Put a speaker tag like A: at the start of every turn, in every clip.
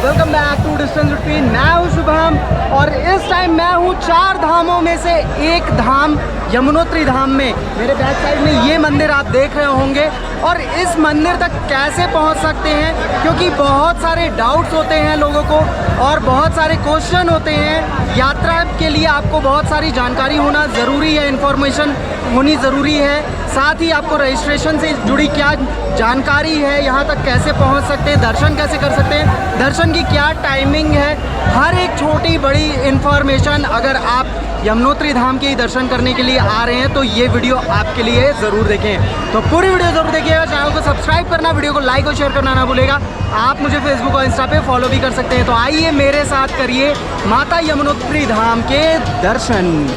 A: Welcome back to distance routine. मैं हूँ शुभम और इस टाइम मैं हूँ 4 धामों में से एक धाम यमुनोत्री धाम में। मेरे बैक साइड में ये मंदिर आप देख रहे होंगे और इस मंदिर तक कैसे पहुँच सकते हैं, क्योंकि बहुत सारे डाउट्स होते हैं लोगों को और बहुत सारे क्वेश्चन होते हैं। यात्रा के लिए आपको बहुत सारी जानकारी होना ज़रूरी है, इन्फॉर्मेशन होनी ज़रूरी है। साथ ही आपको रजिस्ट्रेशन से जुड़ी क्या जानकारी है, यहाँ तक कैसे पहुँच सकते हैं, दर्शन कैसे कर सकते हैं, दर्शन की क्या टाइमिंग है, हर एक छोटी बड़ी इन्फॉर्मेशन अगर आप यमुनोत्री धाम के ही दर्शन करने के लिए आ रहे हैं तो ये वीडियो आपके लिए ज़रूर देखें। तो पूरी वीडियो ज़रूर देखिएगा। चैनल को सब्सक्राइब करना, वीडियो को लाइक और शेयर करना ना भूलेगा। आप मुझे फेसबुक और इंस्टा पे फॉलो भी कर सकते हैं। तो आइए मेरे साथ करिए माता यमुनोत्री धाम के दर्शन।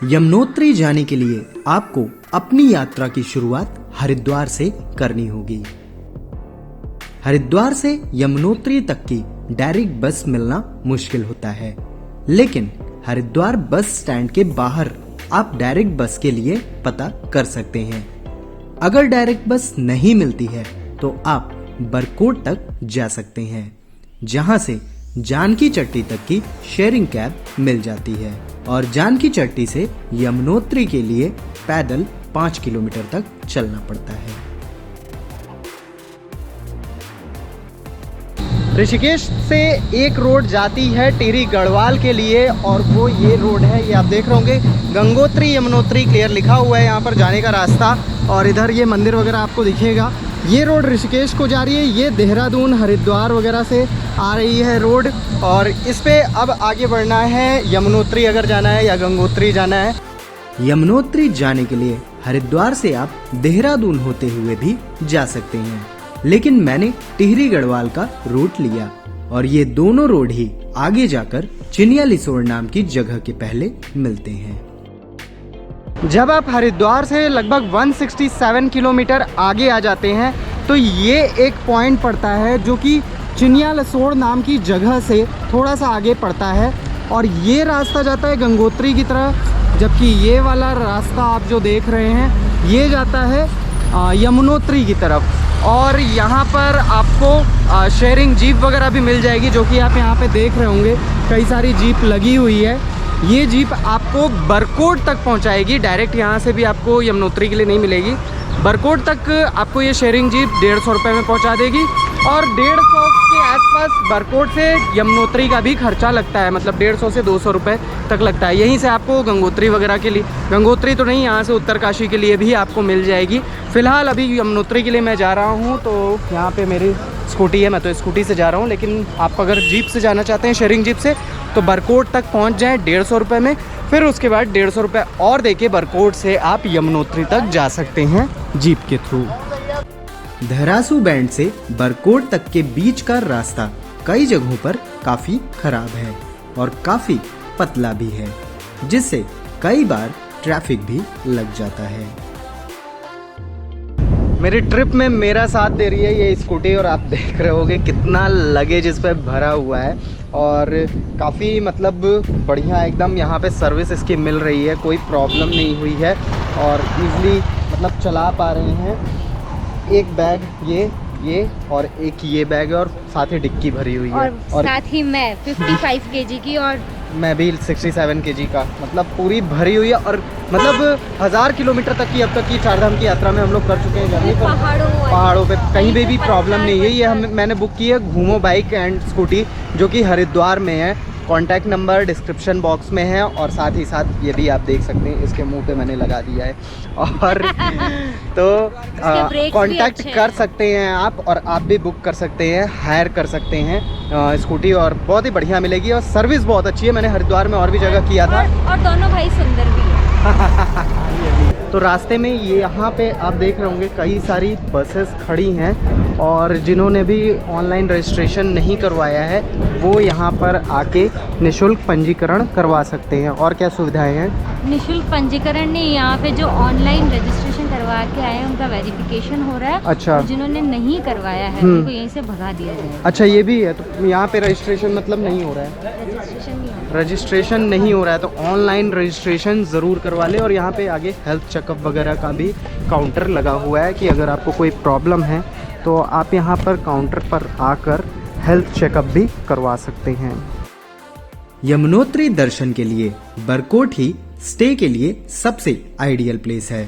A: यमुनोत्री जाने के लिए आपको अपनी यात्रा की शुरुआत हरिद्वार से करनी होगी। हरिद्वार से यमुनोत्री तक की डायरेक्ट बस मिलना मुश्किल होता है, लेकिन हरिद्वार बस स्टैंड के बाहर आप डायरेक्ट बस के लिए पता कर सकते हैं। अगर डायरेक्ट बस नहीं मिलती है तो आप बरकोट तक जा सकते हैं, जहां से जानकी चट्टी तक की शेयरिंग कैब मिल जाती है और जानकी चट्टी से यमुनोत्री के लिए पैदल 5 किलोमीटर तक चलना पड़ता है। ऋषिकेश से एक रोड जाती है टिहरी गढ़वाल के लिए और वो ये रोड है, ये आप देख रहे होंगे गंगोत्री यमुनोत्री क्लियर लिखा हुआ है यहाँ पर जाने का रास्ता। और इधर ये मंदिर वगैरह आपको दिखेगा। ये रोड ऋषिकेश को जा रही है, ये देहरादून हरिद्वार वगैरह से आ रही है रोड। और इस पे अब आगे बढ़ना है यमुनोत्री अगर जाना है या गंगोत्री जाना है। यमुनोत्री जाने के लिए हरिद्वार से आप देहरादून होते हुए भी जा सकते हैं, लेकिन मैंने टिहरी गढ़वाल का रूट लिया और ये दोनों रोड ही आगे जाकर चिनिया लिसोड़ नाम की जगह के पहले मिलते हैं। जब आप हरिद्वार से लगभग 167 किलोमीटर आगे आ जाते हैं तो ये एक पॉइंट पड़ता है जो कि चिनिया लिसोड़ नाम की जगह से थोड़ा सा आगे पड़ता है और ये रास्ता जाता है गंगोत्री की तरफ, जबकि ये वाला रास्ता आप जो देख रहे हैं ये जाता है यमुनोत्री की तरफ। और यहाँ पर आपको शेयरिंग जीप वगैरह भी मिल जाएगी, जो कि आप यहाँ पे देख रहे होंगे कई सारी जीप लगी हुई है। ये जीप आपको बरकोट तक पहुँचाएगी, डायरेक्ट यहाँ से भी आपको यमुनोत्री के लिए नहीं मिलेगी। बरकोट तक आपको ये शेयरिंग जीप 150 रुपये में पहुँचा देगी और 150 के आसपास बरकोट से यमुनोत्री का भी खर्चा लगता है, मतलब 150 से 200 रुपये तक लगता है। यहीं से आपको गंगोत्री वगैरह के लिए, गंगोत्री तो नहीं, यहाँ से उत्तरकाशी के लिए भी आपको मिल जाएगी। फ़िलहाल अभी यमुनोत्री के लिए मैं जा रहा हूँ, तो यहाँ पे मेरी स्कूटी है, मैं तो स्कूटी से जा रहा हूँ। लेकिन आप अगर जीप से जाना चाहते हैं, शेयरिंग जीप से, तो बरकोट तक पहुँच जाएँ 150 रुपये में। फिर उसके बाद 150 रुपये और देके बरकोट से आप यमुनोत्री तक जा सकते हैं जीप के थ्रू। देहरासू बैंड से बरकोट तक के बीच का रास्ता कई जगहों पर काफी खराब है और काफी पतला भी है, जिससे कई बार ट्रैफिक भी लग जाता है। मेरी ट्रिप में मेरा साथ दे रही है ये स्कूटी और आप देख रहे होगे कितना लगेज इस पर भरा हुआ है और काफ़ी मतलब बढ़िया एकदम यहाँ पे सर्विस इसकी मिल रही है, कोई प्रॉब्लम नहीं हुई है और इजीली मतलब चला पा रहे हैं। एक बैग ये और एक ये बैग है और साथ ही डिक्की भरी हुई है और
B: साथ ही मैं 55 केजी की और
A: मैं भी 67 केजी का, मतलब पूरी भरी हुई है। और मतलब 1000 किलोमीटर तक की अब तक की 4 धाम की यात्रा में हम लोग कर चुके हैं जर्नी पर। पहाड़ों पे कहीं पे भी प्रॉब्लम नहीं है। ये मैंने बुक की है घूमो बाइक एंड स्कूटी, जो कि हरिद्वार में है। कॉन्टैक्ट नंबर डिस्क्रिप्शन बॉक्स में है और साथ ही साथ ये भी आप देख सकते हैं, इसके मुंह पे मैंने लगा दिया है और तो कॉन्टैक्ट कर सकते हैं आप और आप भी बुक कर सकते हैं, हायर कर सकते हैं स्कूटी और बहुत ही बढ़िया मिलेगी और सर्विस बहुत अच्छी है। मैंने हरिद्वार में और भी जगह किया था
B: और दोनों भाई सुंदर भी है।
A: तो रास्ते में ये यहाँ पे आप देख रहे होंगे कई सारी बसेस खड़ी हैं, और जिन्होंने भी ऑनलाइन रजिस्ट्रेशन नहीं करवाया है वो यहाँ पर आके निःशुल्क पंजीकरण करवा सकते हैं। और क्या सुविधाएं हैं?
B: निःशुल्क पंजीकरण नहीं, यहाँ पे जो ऑनलाइन रजिस्ट्रेशन करवा के आए हैं उनका वेरिफिकेशन हो रहा है।
A: अच्छा।
B: और जिन्होंने नहीं करवाया है उनको यहीं से भगा दिया जाएगा।
A: अच्छा, ये भी है। तो यहाँ पे रजिस्ट्रेशन मतलब नहीं हो रहा है, रजिस्ट्रेशन नहीं हो रहा है, तो ऑनलाइन रजिस्ट्रेशन ज़रूर करवा ले। और यहाँ पे आगे हेल्थ चेकअप वगैरह का भी काउंटर लगा हुआ है कि अगर आपको कोई प्रॉब्लम है तो आप यहाँ पर काउंटर पर आकर हेल्थ चेकअप भी करवा सकते हैं। यमुनोत्री दर्शन के लिए बरकोट ही स्टे के लिए सबसे आइडियल प्लेस है,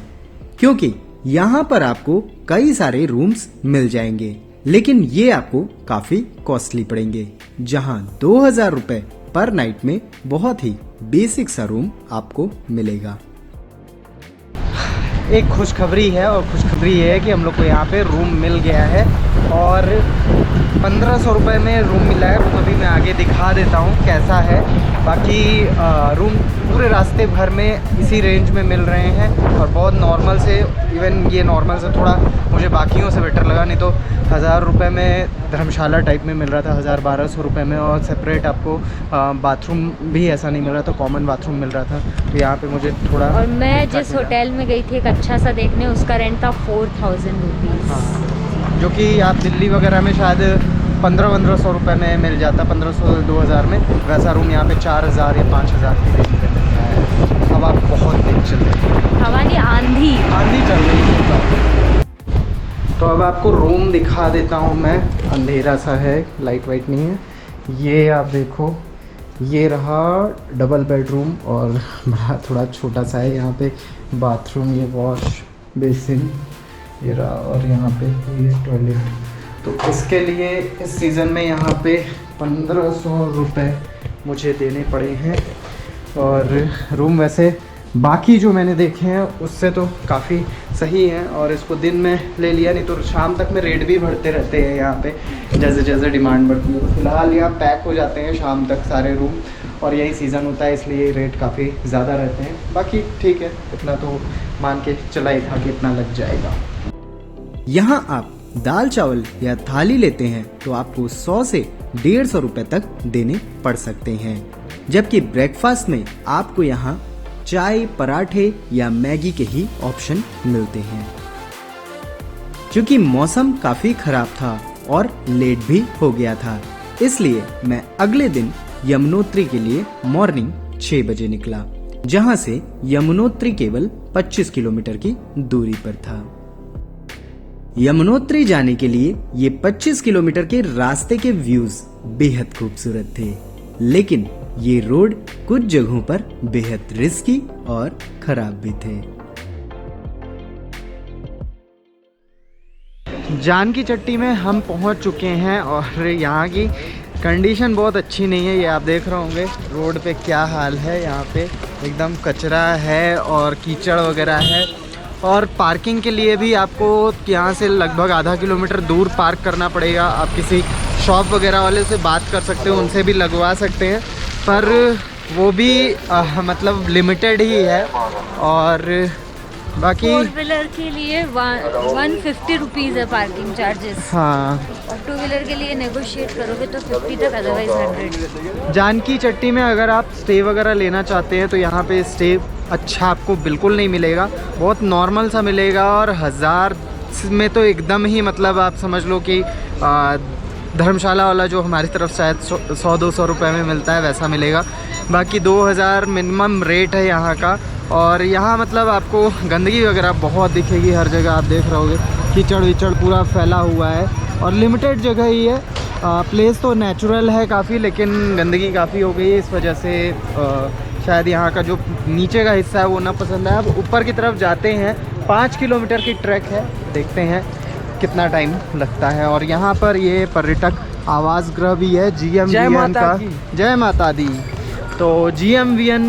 A: क्योंकि यहाँ पर आपको कई सारे रूम्स मिल जाएंगे, लेकिन ये आपको काफी कॉस्टली पड़ेंगे, जहाँ 2000 रुपए पर नाइट में बहुत ही बेसिक सा रूम आपको मिलेगा। एक खुशखबरी है, और खुशखबरी ये है कि हम लोग को यहाँ पे रूम मिल गया है, और 1500 रुपये में रूम मिला है। वो अभी मैं आगे दिखा देता हूँ कैसा है। बाकी रूम पूरे रास्ते भर में इसी रेंज में मिल रहे हैं, और बहुत नॉर्मल से, इवन ये नॉर्मल से थोड़ा मुझे बाकियों से बेटर लगा। नहीं तो 1000 रुपये में धर्मशाला टाइप में मिल रहा था, 1000-1200 रुपये में, और सेपरेट आपको बाथरूम भी ऐसा नहीं मिल रहा था, कॉमन बाथरूम मिल रहा था। तो यहाँ पे मुझे थोड़ा,
B: और मैं जिस होटल में गई थी एक अच्छा सा देखने, उसका रेंट था 4000 रुपीज़।
A: हाँ, जो कि आप दिल्ली वगैरह में शायद 1500 रुपये में मिल जाता, 1500-2000 में। वैसा रूम यहाँ पे 4000 या 5000 की रेंज में मिल रहा है। हवा बहुत तेज चल रही है,
B: हवा नहीं, आंधी
A: चल रही है। तो अब आपको रूम दिखा देता हूँ मैं। अंधेरा सा है, लाइट वाइट नहीं है। ये आप देखो, ये रहा डबल बेडरूम, और बड़ा थोड़ा छोटा सा है। यहाँ पे बाथरूम, ये वॉश बेसिन ये रहा, और यहाँ पे ये टॉयलेट। तो इसके लिए इस सीज़न में यहाँ पे 1500 रुपये मुझे देने पड़े हैं। और रूम वैसे बाकी जो मैंने देखे हैं उससे तो काफ़ी सही है, और इसको दिन में ले लिया, नहीं तो शाम तक में रेट भी बढ़ते रहते हैं यहाँ पे, जैसे जैसे डिमांड बढ़ती है। फिलहाल यहाँ पैक हो जाते हैं शाम तक सारे रूम, और यही सीज़न होता है इसलिए रेट काफ़ी ज़्यादा रहते हैं। बाकी ठीक है, इतना तो मान के चला ही था कि इतना लग जाएगा। यहाँ आप दाल चावल या थाली लेते हैं तो आपको 100 से 150 रुपए तक देने पड़ सकते हैं, जबकि ब्रेकफास्ट में आपको यहाँ चाय, पराठे या मैगी के ही ऑप्शन मिलते हैं। क्योंकि मौसम काफी खराब था और लेट भी हो गया था, इसलिए मैं अगले दिन यमुनोत्री के लिए मॉर्निंग 6 बजे निकला, जहां से यमुनोत्री केवल 25 किलोमीटर की दूरी पर था। यमुनोत्री जाने के लिए ये 25 किलोमीटर के रास्ते के व्यूज बेहद खूबसूरत थे, लेकिन ये रोड कुछ जगहों पर बेहद रिस्की और खराब भी थे। जानकी चट्टी में हम पहुंच चुके हैं, और यहाँ की कंडीशन बहुत अच्छी नहीं है। ये आप देख रहे होंगे रोड पे क्या हाल है। यहाँ पे एकदम कचरा है और कीचड़ वगैरह है, और पार्किंग के लिए भी आपको यहाँ से लगभग आधा किलोमीटर दूर पार्क करना पड़ेगा। आप किसी शॉप वगैरह वाले से बात कर सकते हो, उनसे भी लगवा सकते हैं, पर वो भी मतलब लिमिटेड ही है। और बाकी
B: 4 व्हीलर के लिए 150 रुपीज़ है पार्किंग चार्जेस।
A: हाँ,
B: और 2 व्हीलर के लिए नेगोशिएट करोगे तो 50 तक, अदरवाइज 100।
A: जानकी चट्टी में अगर आप स्टे वगैरह लेना चाहते हैं तो यहाँ पे स्टे अच्छा आपको बिल्कुल नहीं मिलेगा, बहुत नॉर्मल सा मिलेगा। और 1000 में तो एकदम ही, मतलब आप समझ लो कि धर्मशाला वाला जो हमारी तरफ शायद 100-200 रुपये में मिलता है वैसा मिलेगा। बाकी 2000 मिनिमम रेट है यहाँ का। और यहाँ मतलब आपको गंदगी वगैरह बहुत दिखेगी हर जगह, आप देख रहे होगे कीचड़ विचड़ पूरा फैला हुआ है, और लिमिटेड जगह ही है। प्लेस तो नेचुरल है काफ़ी, लेकिन गंदगी काफ़ी हो गई है, इस वजह से शायद यहाँ का जो नीचे का हिस्सा है वो ना पसंद है। अब ऊपर की तरफ जाते हैं, 5 किलोमीटर की ट्रैक है, देखते हैं कितना टाइम लगता है। और यहाँ पर ये पर्यटक आवास गृह भी है GMVN का। जय माता दी। तो GMVN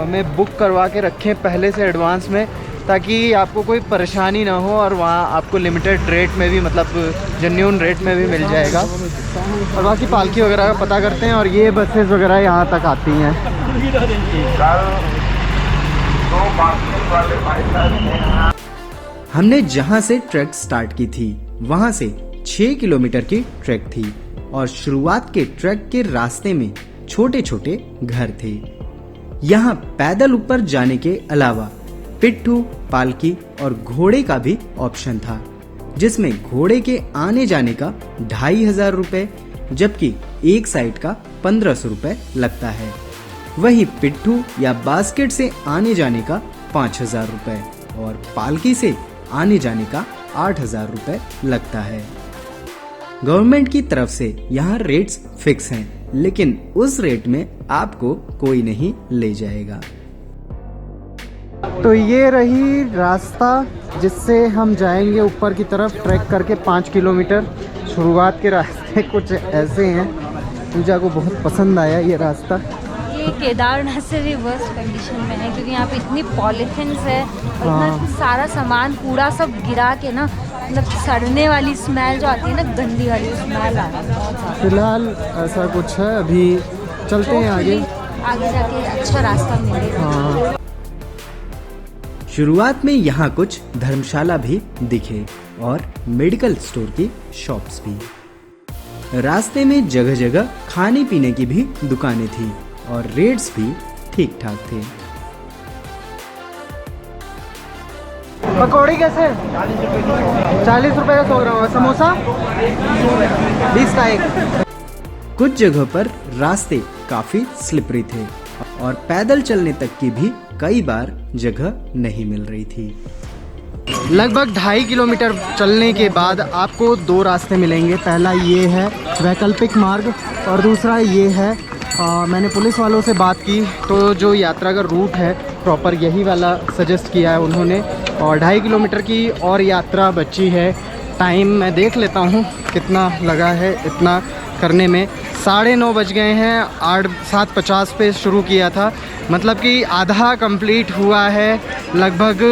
A: में बुक करवा के रखें पहले से एडवांस में, ताकि आपको कोई परेशानी ना हो, और वहाँ आपको लिमिटेड रेट में भी, मतलब जेन्युइन रेट में भी मिल जाएगा। और बाकी पालकी वगैरह का पता करते हैं। और ये बसेस वगैरह यहाँ तक आती हैं। हमने जहां से ट्रैक स्टार्ट की थी वहां से 6 किलोमीटर की ट्रैक थी और शुरुआत के ट्रैक के रास्ते में छोटे छोटे घर थे। यहाँ पैदल ऊपर जाने के अलावा पिट्ठू, पालकी और घोड़े का भी ऑप्शन था, जिसमें घोड़े के आने जाने का 2500 रुपए जबकि एक साइड का 1500 रुपए लगता है। वहीं पिट्ठू या बास्केट से आने जाने का 5000 रुपए और पालकी से आने जाने का 8000 रुपए लगता है। गवर्नमेंट की तरफ से यहाँ रेट्स फिक्स हैं, लेकिन उस रेट में आपको कोई नहीं ले जाएगा। तो ये रही रास्ता जिससे हम जाएंगे ऊपर की तरफ ट्रैक करके 5 किलोमीटर। शुरुआत के रास्ते कुछ ऐसे हैं। पूजा को बहुत पसंद आया ये रास्ता।
B: ये केदारनाथ से भी वर्स्ट कंडीशन में है क्योंकि यहाँ पे इतनी पॉलीथिन्स है और इतना सारा सामान कूड़ा सब गिरा के ना, मतलब सड़ने वाली स्मेल जो आती है ना, गंदी वाली स्मेल आ रही है।
A: फिलहाल ऐसा कुछ है, अभी चलते हैं आगे
B: जाके अच्छा रास्ता मिलेगा।
A: शुरुआत में यहाँ कुछ धर्मशाला भी दिखे और मेडिकल स्टोर की शॉप्स भी। रास्ते में जगह जगह खाने पीने की भी दुकानें थी और रेट्स भी ठीक ठाक थे। पकौड़ी कैसे? 40 रुपए का 100 ग्राम। समोसा 20 का एक। कुछ जगह पर रास्ते काफी स्लिपरी थे और पैदल चलने तक की भी कई बार जगह नहीं मिल रही थी। लगभग 2.5 किलोमीटर चलने के बाद आपको 2 रास्ते मिलेंगे। पहला ये है वैकल्पिक मार्ग और दूसरा ये है मैंने पुलिस वालों से बात की तो जो यात्रा का रूट है प्रॉपर यही वाला सजेस्ट किया है उन्होंने। और 2.5 किलोमीटर की और यात्रा बची है। टाइम मैं देख लेता हूँ कितना लगा है इतना करने में। 9:30 बज गए हैं। 7:50 पे शुरू किया था, मतलब कि आधा कंप्लीट हुआ है लगभग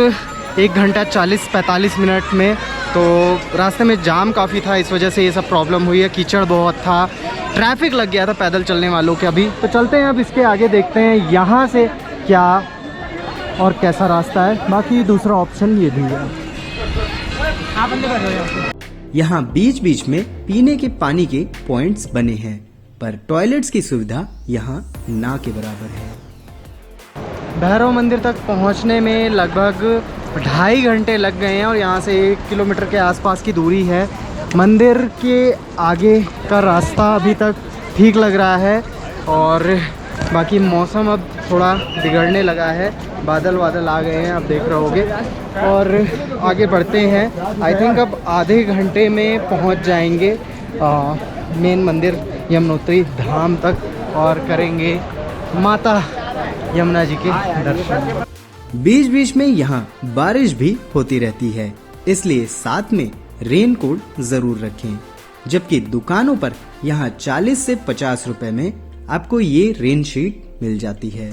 A: 1 घंटा 40-45 मिनट में। तो रास्ते में जाम काफ़ी था, इस वजह से ये सब प्रॉब्लम हुई है। कीचड़ बहुत था, ट्रैफिक लग गया था पैदल चलने वालों के। अभी तो चलते हैं, अब इसके आगे देखते हैं यहाँ से क्या और कैसा रास्ता है। बाकी दूसरा ऑप्शन ये भी है। यहाँ बीच बीच में पीने के पानी के पॉइंट्स बने हैं, पर टॉयलेट्स की सुविधा यहाँ ना के बराबर है। भैरव मंदिर तक पहुँचने में लगभग 2.5 घंटे लग गए हैं और यहाँ से 1 किलोमीटर के आसपास की दूरी है। मंदिर के आगे का रास्ता अभी तक ठीक लग रहा है और बाकी मौसम अब थोड़ा बिगड़ने लगा है। बादल आ गए हैं, आप देख रहे होगे। और आगे बढ़ते हैं। आई थिंक अब आधे घंटे में पहुंच जाएंगे मेन मंदिर यमुनोत्री धाम तक और करेंगे माता यमुना जी के दर्शन। बीच बीच में यहाँ बारिश भी होती रहती है, इसलिए साथ में रेन कोट जरूर रखें। जबकि दुकानों पर यहाँ 40 से 50 रुपए में आपको ये रेन शीट मिल जाती है।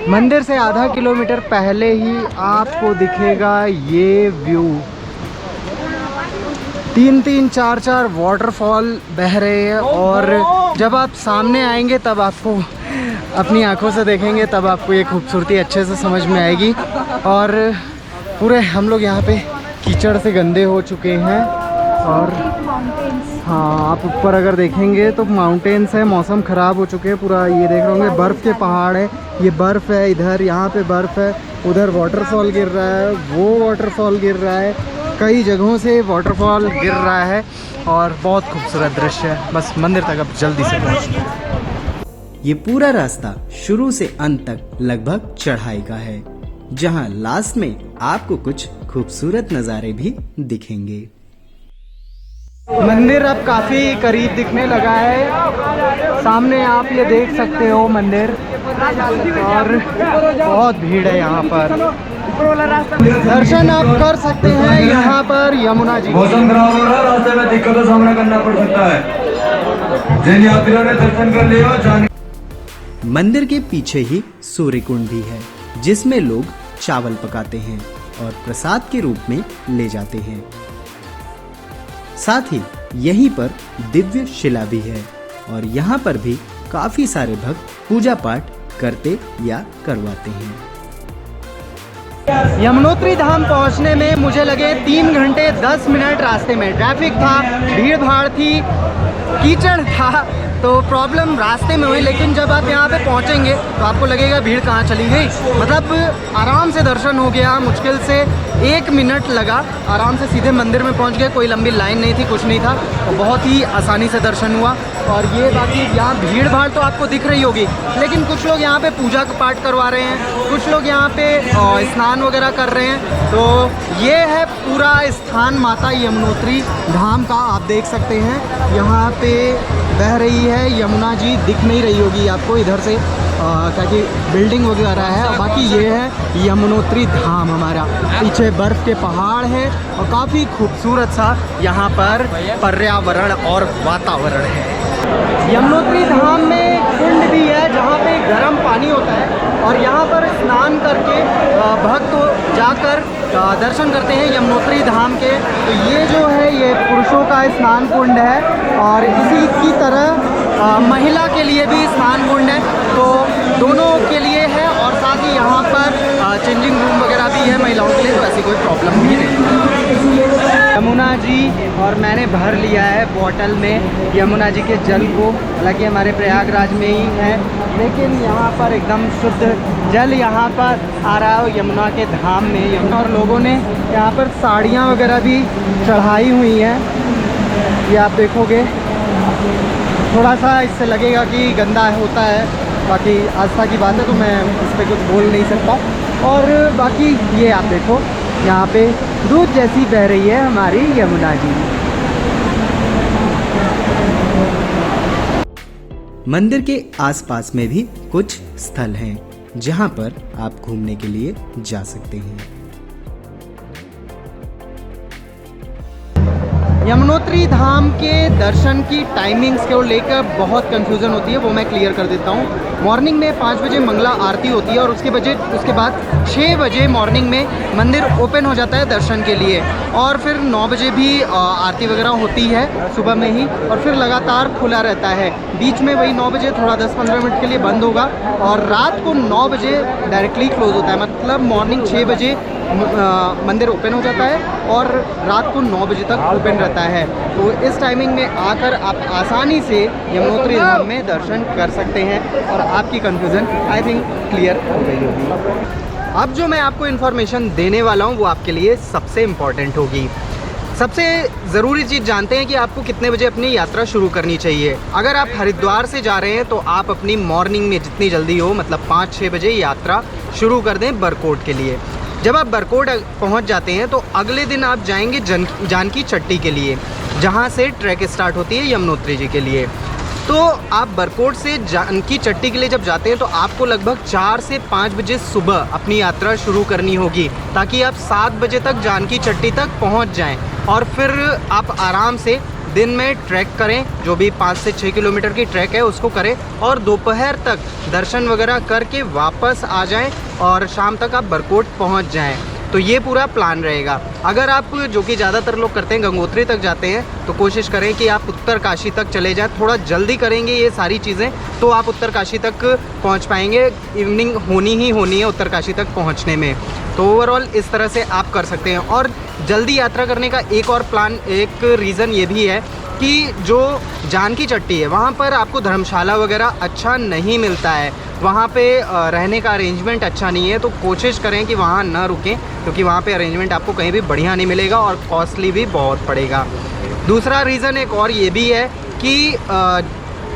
A: मंदिर से आधा किलोमीटर पहले ही आपको दिखेगा ये व्यू। 3-3, 4-4 वाटरफॉल बह रहे हैं और जब आप सामने आएंगे तब आपको अपनी आंखों से देखेंगे तब आपको ये खूबसूरती अच्छे से समझ में आएगी। और पूरे हम लोग यहाँ पे कीचड़ से गंदे हो चुके हैं। और हाँ, आप ऊपर अगर देखेंगे तो माउंटेन्स है, मौसम ख़राब हो चुके हैं पूरा। ये देख रहे होंगे बर्फ़ के पहाड़ है, ये बर्फ़ है इधर, यहाँ पे बर्फ़ है, उधर वाटरफॉल गिर रहा है, वो वाटरफॉल गिर रहा है, कई जगहों से वाटरफॉल गिर रहा है और बहुत खूबसूरत दृश्य है। बस मंदिर तक अब जल्दी से पहुँचना। ये पूरा रास्ता शुरू से अंत तक लगभग चढ़ाई का है, जहाँ लास्ट में आपको कुछ खूबसूरत नज़ारे भी दिखेंगे। मंदिर अब काफ़ी करीब दिखने लगा है। सामने आप ये देख सकते हो मंदिर और बहुत भीड़ है यहाँ पर। दर्शन आप कर सकते हैं यहाँ पर यमुना जी।
C: मौसम खराब हो रहा है, रास्ते में दिक्कत का सामना करना पड़ सकता है। जिन यात्रियों ने दर्शन कर लिया जाने।
A: मंदिर के पीछे ही सूर्य कुंड भी है, जिसमें लोग चावल पकाते हैं और प्रसाद के रूप में ले जाते हैं। साथ ही यहीं पर दिव्य शिला भी है और यहाँ पर भी काफी सारे भक्त पूजा पाठ करते या करवाते हैं। यमुनोत्री धाम पहुंचने में मुझे लगे 3 घंटे 10 मिनट रास्ते में। ट्रैफिक था, भीड़ भाड़ थी, कीचड़ था, तो प्रॉब्लम रास्ते में हुई। लेकिन जब आप यहाँ पे पहुँचेंगे तो आपको लगेगा भीड़ कहाँ चली गई। मतलब आराम से दर्शन हो गया, मुश्किल से 1 मिनट लगा, आराम से सीधे मंदिर में पहुँच गए। कोई लंबी लाइन नहीं थी, कुछ नहीं था, तो बहुत ही आसानी से दर्शन हुआ। और ये बाकी यहाँ भीड़ भाड़ तो आपको दिख रही होगी, लेकिन कुछ लोग यहाँ पे पूजा का पाठ करवा रहे हैं, कुछ लोग यहाँ पे स्नान वगैरह कर रहे हैं। तो ये है पूरा स्थान माता यमुनोत्री धाम का। आप देख सकते हैं यहाँ पे बह रही है यमुना जी, दिख नहीं रही होगी आपको इधर से ताकि बिल्डिंग वगैरह है। और बाकी ये है यमुनोत्री धाम हमारा, पीछे बर्फ़ के पहाड़ है और काफ़ी खूबसूरत सा यहाँ पर पर्यावरण और वातावरण है। यमुनोत्री धाम में कुंड भी है जहाँ पे गर्म पानी होता है और यहाँ पर स्नान करके भक्त जाकर दर्शन करते हैं यमुनोत्री धाम के। तो ये जो है ये पुरुषों का स्नान कुंड है और इसी की तरह महिला के लिए भी स्नान कुंड है, तो दोनों के लिए है। और साथ ही यहाँ पर चेंजिंग रूम वगैरह भी है महिलाओं के लिए, तो ऐसी कोई प्रॉब्लम भी नहीं। यमुना जी और मैंने भर लिया है बॉटल में यमुना जी के जल को। हालांकि हमारे प्रयागराज में ही है, लेकिन यहाँ पर एकदम शुद्ध जल यहाँ पर आ रहा है यमुना के धाम में। यमुना और लोगों ने यहाँ पर साड़ियाँ वगैरह भी चढ़ाई हुई हैं, ये आप देखोगे। थोड़ा सा इससे लगेगा कि गंदा होता है, बाकी आस्था की बात है तो मैं इस पर कुछ बोल नहीं सकता। और बाकी ये आप देखो यहाँ पे दूध जैसी बह रही है हमारी यमुना जी। मंदिर के आसपास में भी कुछ स्थल हैं जहाँ पर आप घूमने के लिए जा सकते हैं। यमुनोत्री धाम के दर्शन की टाइमिंग्स को लेकर बहुत कन्फ्यूज़न होती है, वो मैं क्लियर कर देता हूँ। मॉर्निंग में 5 बजे मंगला आरती होती है और उसके बाद 6 बजे मॉर्निंग में मंदिर ओपन हो जाता है दर्शन के लिए। और फिर 9 बजे भी आरती वगैरह होती है सुबह में ही, और फिर लगातार खुला रहता है। बीच में वही 9 बजे थोड़ा 10-15 मिनट के लिए बंद होगा और रात को 9 बजे डायरेक्टली क्लोज़ होता है। मतलब मॉर्निंग 6 बजे मंदिर ओपन हो जाता है और रात को 9 बजे तक ओपन रहता है। तो इस टाइमिंग में आकर आप आसानी से यमुनोत्री धाम में दर्शन कर सकते हैं और आपकी कन्फ्यूज़न आई थिंक क्लियर हो गई होगी। अब जो मैं आपको इन्फॉर्मेशन देने वाला हूँ वो आपके लिए सबसे इम्पॉर्टेंट होगी। सबसे ज़रूरी चीज़ जानते हैं कि आपको कितने बजे अपनी यात्रा शुरू करनी चाहिए। अगर आप हरिद्वार से जा रहे हैं तो आप अपनी मॉर्निंग में जितनी जल्दी हो, मतलब 5-6 बजे यात्रा शुरू कर दें बरकोट के लिए। जब आप बरकोट पहुंच जाते हैं तो अगले दिन आप जाएंगे जानकी चट्टी के लिए, जहां से ट्रैक स्टार्ट होती है यमुनोत्री जी के लिए। तो आप बरकोट से जानकी चट्टी के लिए जब जाते हैं तो आपको लगभग 4 से 5 बजे सुबह अपनी यात्रा शुरू करनी होगी, ताकि आप 7 बजे तक जानकी चट्टी तक पहुंच जाएं और फिर आप आराम से दिन में ट्रैक करें, जो भी 5 से 6 किलोमीटर की ट्रैक है उसको करें और दोपहर तक दर्शन वगैरह करके वापस आ जाएं और शाम तक आप बरकोट पहुंच जाएं। तो ये पूरा प्लान रहेगा। अगर आप, जो कि ज़्यादातर लोग करते हैं, गंगोत्री तक जाते हैं तो कोशिश करें कि आप उत्तरकाशी तक चले जाएं। थोड़ा जल्दी करेंगे ये सारी चीज़ें तो आप उत्तरकाशी तक पहुंच पाएंगे। इवनिंग होनी ही होनी है उत्तरकाशी तक पहुंचने में। तो ओवरऑल इस तरह से आप कर सकते हैं। और जल्दी यात्रा करने का एक और प्लान, एक रीज़न ये भी है कि जो जानकी चट्टी है वहाँ पर आपको धर्मशाला वगैरह अच्छा नहीं मिलता है, वहाँ पे रहने का अरेंजमेंट अच्छा नहीं है। तो कोशिश करें कि वहाँ ना रुकें, क्योंकि वहाँ पे अरेंजमेंट आपको कहीं भी बढ़िया नहीं मिलेगा और कॉस्टली भी बहुत पड़ेगा। दूसरा रीज़न एक और ये भी है कि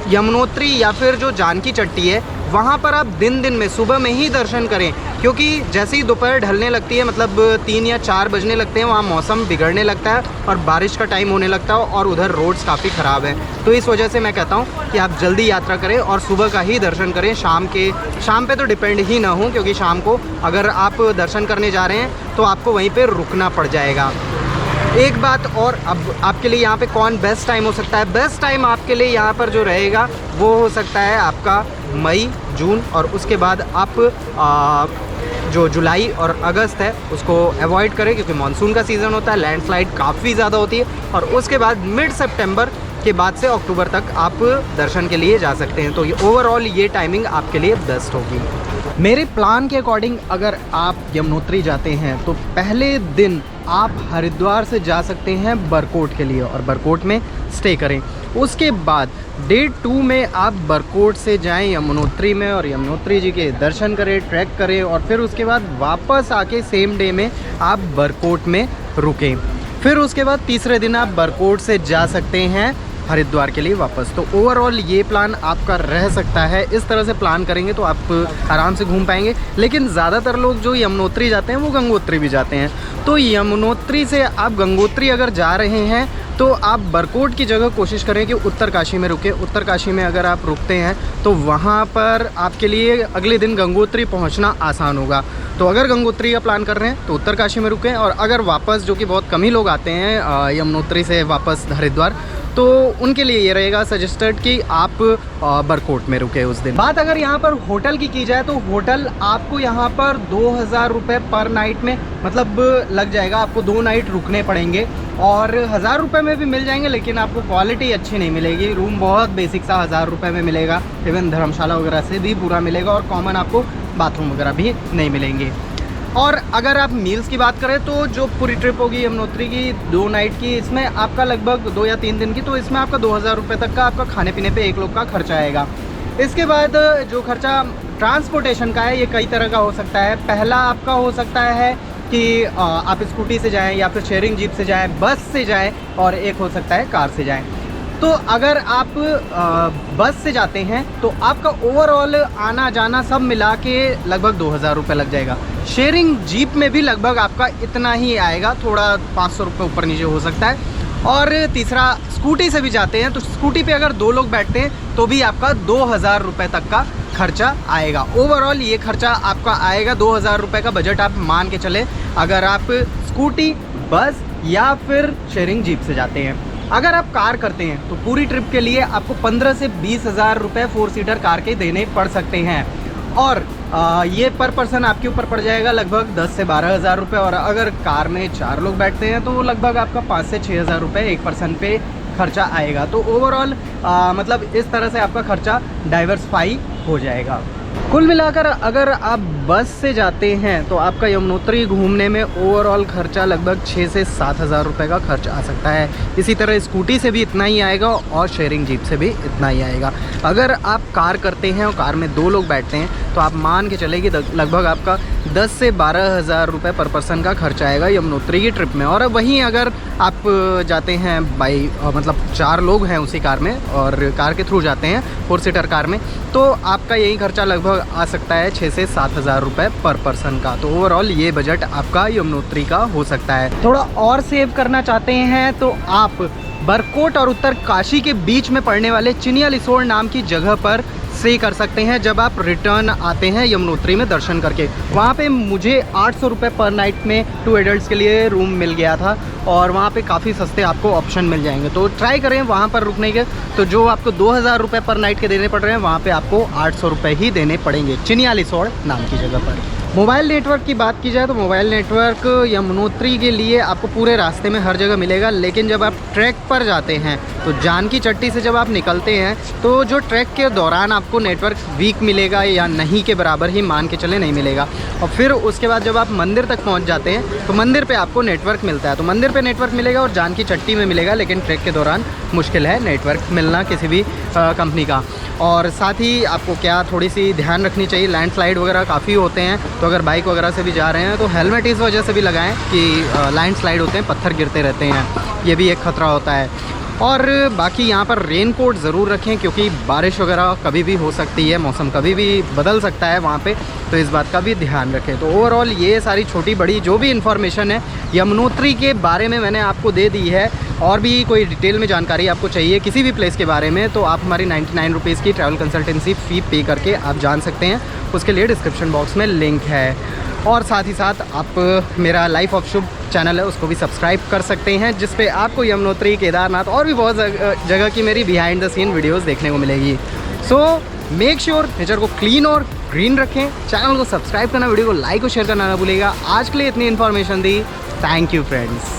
A: यमुनोत्री या फिर जो जानकी चट्टी है वहाँ पर आप दिन में सुबह में ही दर्शन करें, क्योंकि जैसे ही दोपहर ढलने लगती है, मतलब 3 या 4 बजने लगते हैं, वहाँ मौसम बिगड़ने लगता है और बारिश का टाइम होने लगता है और उधर रोड्स काफ़ी ख़राब है। तो इस वजह से मैं कहता हूँ कि आप जल्दी यात्रा करें और सुबह का ही दर्शन करें। शाम पे तो डिपेंड ही ना हो, क्योंकि शाम को अगर आप दर्शन करने जा रहे हैं तो आपको वहीं पर रुकना पड़ जाएगा। एक बात और, अब आपके लिए यहाँ पे कौन बेस्ट टाइम हो सकता है? बेस्ट टाइम आपके लिए यहाँ पर जो रहेगा वो हो सकता है आपका मई, जून, और उसके बाद आप जो जुलाई और अगस्त है उसको अवॉइड करें, क्योंकि मानसून का सीज़न होता है, लैंडस्लाइड काफ़ी ज़्यादा होती है। और उसके बाद मिड सितंबर के बाद से अक्टूबर तक आप दर्शन के लिए जा सकते हैं। तो ये ओवरऑल ये टाइमिंग आपके लिए बेस्ट होगी। मेरे प्लान के अकॉर्डिंग अगर आप यमुनोत्री जाते हैं तो पहले दिन आप हरिद्वार से जा सकते हैं बरकोट के लिए और बरकोट में स्टे करें। उसके बाद डे 2 में आप बरकोट से जाएं यमुनोत्री में और यमुनोत्री जी के दर्शन करें, ट्रैक करें और फिर उसके बाद वापस आके सेम डे में आप बरकोट में रुकें। फिर उसके बाद तीसरे दिन आप बरकोट से जा सकते हैं हरिद्वार के लिए वापस। तो ओवरऑल ये प्लान आपका रह सकता है। इस तरह से प्लान करेंगे तो आप आराम से घूम पाएंगे। लेकिन ज़्यादातर लोग जो यमुनोत्री जाते हैं वो गंगोत्री भी जाते हैं। तो यमुनोत्री से आप गंगोत्री अगर जा रहे हैं तो आप बरकोट की जगह कोशिश करें कि उत्तरकाशी में रुके। उत्तरकाशी में अगर आप रुकते हैं तो वहाँ पर आपके लिए अगले दिन गंगोत्री पहुँचना आसान होगा। तो अगर गंगोत्री का प्लान कर रहे हैं तो उत्तरकाशी में रुकें और अगर वापस, जो कि बहुत कम ही लोग आते हैं यमुनोत्री से वापस हरिद्वार, तो उनके लिए ये रहेगा सजेस्टेड कि आप बरकोट में रुके उस दिन। बात अगर यहाँ पर होटल की जाए तो होटल आपको यहाँ पर 2000 रुपये पर नाइट में मतलब लग जाएगा। आपको 2 नाइट रुकने पड़ेंगे और 1000 रुपये में भी मिल जाएंगे, लेकिन आपको क्वालिटी अच्छी नहीं मिलेगी। रूम बहुत बेसिक सा 1000 रुपये में मिलेगा। इवन धर्मशाला वगैरह से भी पूरा मिलेगा और कॉमन आपको बाथरूम वगैरह भी नहीं मिलेंगे। और अगर आप मील्स की बात करें तो जो पूरी ट्रिप होगी यमुनोत्री की 2 नाइट की, इसमें आपका लगभग 2 या 3 दिन की, तो इसमें आपका 2000 रुपये तक का आपका खाने पीने पे एक लोग का खर्चा आएगा। इसके बाद जो खर्चा ट्रांसपोर्टेशन का है ये कई तरह का हो सकता है। पहला आपका हो सकता है कि आप स्कूटी से जाएं या फिर शेयरिंग जीप से जाएं, बस से जाएं और एक हो सकता है कार से जाएं। तो अगर आप बस से जाते हैं तो आपका ओवरऑल आना जाना सब मिला के लगभग 2000 रुपये लग जाएगा। शेयरिंग जीप में भी लगभग आपका इतना ही आएगा, थोड़ा 500 रुपये ऊपर नीचे हो सकता है। और तीसरा, स्कूटी से भी जाते हैं तो स्कूटी पे अगर 2 लोग बैठते हैं तो भी आपका 2000 रुपये तक का खर्चा आएगा। ओवरऑल ये खर्चा आपका आएगा 2000 रुपये का बजट आप मान के चले, अगर आप स्कूटी, बस या फिर शेयरिंग जीप से जाते हैं। अगर आप कार करते हैं तो पूरी ट्रिप के लिए आपको 15 से 20 हज़ार रुपये 4 सीटर कार के देने पड़ सकते हैं और ये पर पर्सन आपके ऊपर पड़ जाएगा लगभग 10 से 12 हज़ार रुपये। और अगर कार में 4 लोग बैठते हैं तो लगभग आपका 5 से 6 हज़ार रुपये एक पर्सन पे खर्चा आएगा। तो ओवरऑल मतलब इस तरह से आपका खर्चा डाइवर्सिफाई हो जाएगा। कुल मिलाकर अगर आप बस से जाते हैं तो आपका यमुनोत्री घूमने में ओवरऑल खर्चा लगभग 6 से 7 हज़ार रुपये का खर्च आ सकता है। इसी तरह स्कूटी से भी इतना ही आएगा और शेयरिंग जीप से भी इतना ही आएगा। अगर आप कार करते हैं और कार में 2 लोग बैठते हैं तो आप मान के चले कि लगभग आपका 10 से 12 हज़ार रुपये पर पर्सन का खर्च आएगा यमुनोत्री की ट्रिप में। और वहीं अगर आप जाते हैं बाई मतलब 4 लोग हैं उसी कार में और कार के थ्रू जाते हैं 4 सीटर कार में, तो आपका यही खर्चा लगभग आ सकता है 6 से 7 हज़ार रुपये पर पर्सन का। तो ओवरऑल ये बजट आपका यमुनोत्री का हो सकता है। थोड़ा और सेव करना चाहते हैं तो आप बरकोट और उत्तरकाशी के बीच में पड़ने वाले चिनियालिसोड़ नाम की जगह पर स्टे कर सकते हैं जब आप रिटर्न आते हैं यमुनोत्री में दर्शन करके। वहाँ पे मुझे 800 रुपये पर नाइट में 2 एडल्ट्स के लिए रूम मिल गया था और वहाँ पे काफ़ी सस्ते आपको ऑप्शन मिल जाएंगे। तो ट्राई करें वहाँ पर रुकने के। तो जो आपको 2000 रुपये पर नाइट के देने पड़ रहे हैं वहाँ पे आपको 800 रुपये ही देने पड़ेंगे चिनियालिसोड़ नाम की जगह पर। मोबाइल नेटवर्क की बात की जाए तो मोबाइल नेटवर्क यमुनोत्री के लिए आपको पूरे रास्ते में हर जगह मिलेगा, लेकिन जब आप ट्रैक पर जाते हैं तो जानकी चट्टी से जब आप निकलते हैं तो जो ट्रैक के दौरान आपको नेटवर्क वीक मिलेगा या नहीं के बराबर ही मान के चले नहीं मिलेगा। और फिर उसके बाद जब आप मंदिर तक पहुंच जाते हैं तो मंदिर पे आपको नेटवर्क मिलता है। तो मंदिर पे नेटवर्क मिलेगा और जानकी चट्टी में मिलेगा, लेकिन ट्रैक के दौरान मुश्किल है नेटवर्क मिलना किसी भी कंपनी का। और साथ ही आपको क्या थोड़ी सी ध्यान रखनी चाहिए, लैंडस्लाइड वगैरह काफ़ी होते हैं, तो अगर बाइक वगैरह से भी जा रहे हैं तो हेलमेट इस वजह से भी लगाएं कि लैंडस्लाइड होते हैं, पत्थर गिरते रहते हैं, ये भी एक ख़तरा होता है। और बाकी यहाँ पर रेनकोट ज़रूर रखें क्योंकि बारिश वगैरह कभी भी हो सकती है, मौसम कभी भी बदल सकता है वहाँ पे, तो इस बात का भी ध्यान रखें। तो ओवरऑल ये सारी छोटी बड़ी जो भी इन्फॉर्मेशन है यमुनोत्री के बारे में मैंने आपको दे दी है। और भी कोई डिटेल में जानकारी आपको चाहिए किसी भी प्लेस के बारे में तो आप हमारी 99 रुपीज़ की ट्रैवल कंसल्टेंसी फ़ी पे करके आप जान सकते हैं। उसके लिए डिस्क्रिप्शन बॉक्स में लिंक है। और साथ ही साथ आप मेरा लाइफ ऑफ शुभ चैनल है उसको भी सब्सक्राइब कर सकते हैं, जिस पे आपको यमुनोत्री, केदारनाथ और भी बहुत जगह की मेरी बिहाइंड द सीन वीडियोस देखने को मिलेगी। सो मेक श्योर नेचर को क्लीन और ग्रीन रखें, चैनल को सब्सक्राइब करना, वीडियो को लाइक और शेयर करना ना भूलिएगा। आज के लिए इतनी information the. Thank you friends.